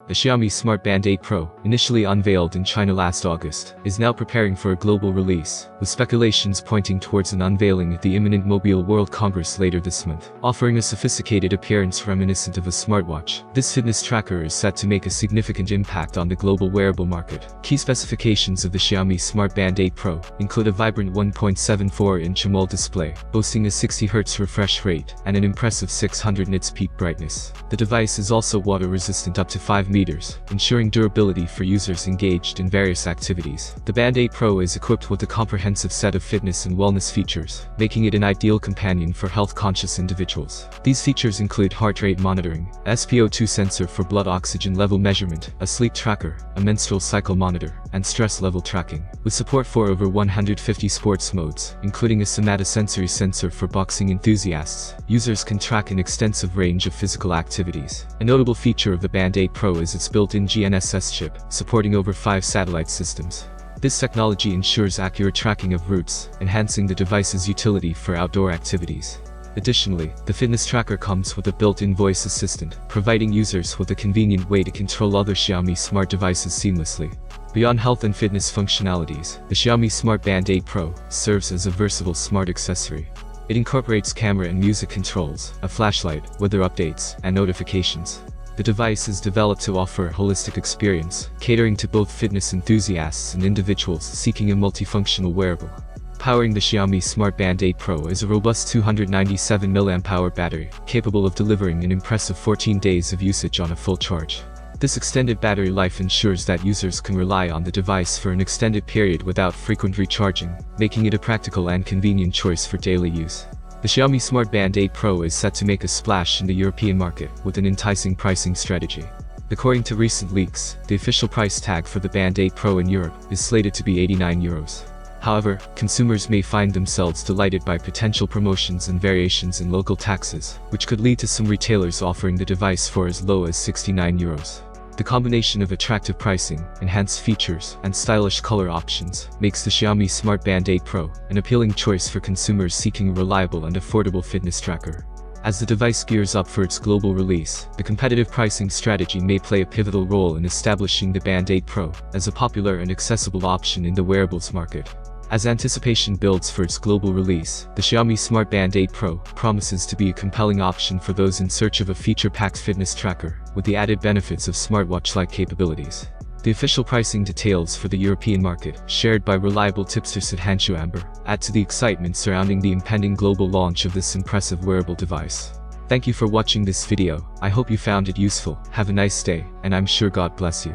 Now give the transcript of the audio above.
The Xiaomi Smart Band 8 Pro, initially unveiled in China last August, is now preparing for a global release, with speculations pointing towards an unveiling at the imminent Mobile World Congress later this month. Offering a sophisticated appearance reminiscent of a smartwatch, this fitness tracker is set to make a significant impact on the global wearable market. Key specifications of the Xiaomi Smart Band 8 Pro include a vibrant 1.74-inch AMOLED display, boasting a 60Hz refresh rate and an impressive 600 nits peak brightness. The device is also water-resistant up to 5 meters, ensuring durability for users engaged in various activities. The Band 8 Pro is equipped with a comprehensive set of fitness and wellness features, making it an ideal companion for health-conscious individuals. These features include heart rate monitoring, a SpO2 sensor for blood oxygen level measurement, a sleep tracker, a menstrual cycle monitor, and stress level tracking. With support for over 150 sports modes, including a somatosensory sensor for boxing enthusiasts, users can track an extensive range of physical activities. A notable feature of the Band 8 Pro is its built-in GNSS chip, supporting over 5 satellite systems. This technology ensures accurate tracking of routes, enhancing the device's utility for outdoor activities. Additionally, the fitness tracker comes with a built-in voice assistant, providing users with a convenient way to control other Xiaomi smart devices seamlessly. Beyond health and fitness functionalities, the Xiaomi Smart Band 8 Pro serves as a versatile smart accessory. It incorporates camera and music controls, a flashlight, weather updates, and notifications. The device is developed to offer a holistic experience, catering to both fitness enthusiasts and individuals seeking a multifunctional wearable. Powering the Xiaomi Smart Band 8 Pro is a robust 297 mAh battery, capable of delivering an impressive 14 days of usage on a full charge. This extended battery life ensures that users can rely on the device for an extended period without frequent recharging, making it a practical and convenient choice for daily use. The Xiaomi Smart Band 8 Pro is set to make a splash in the European market with an enticing pricing strategy. According to recent leaks, the official price tag for the Band 8 Pro in Europe is slated to be €89. However, consumers may find themselves delighted by potential promotions and variations in local taxes, which could lead to some retailers offering the device for as low as €69. The combination of attractive pricing, enhanced features, and stylish color options makes the Xiaomi Smart Band 8 Pro an appealing choice for consumers seeking a reliable and affordable fitness tracker. As the device gears up for its global release, the competitive pricing strategy may play a pivotal role in establishing the Band 8 Pro as a popular and accessible option in the wearables market. As anticipation builds for its global release, the Xiaomi Smart Band 8 Pro promises to be a compelling option for those in search of a feature-packed fitness tracker, with the added benefits of smartwatch-like capabilities. The official pricing details for the European market, shared by reliable tipster Sudhanshu Ambhore, add to the excitement surrounding the impending global launch of this impressive wearable device. Thank you for watching this video. I hope you found it useful. Have a nice day, and I'm sure God bless you.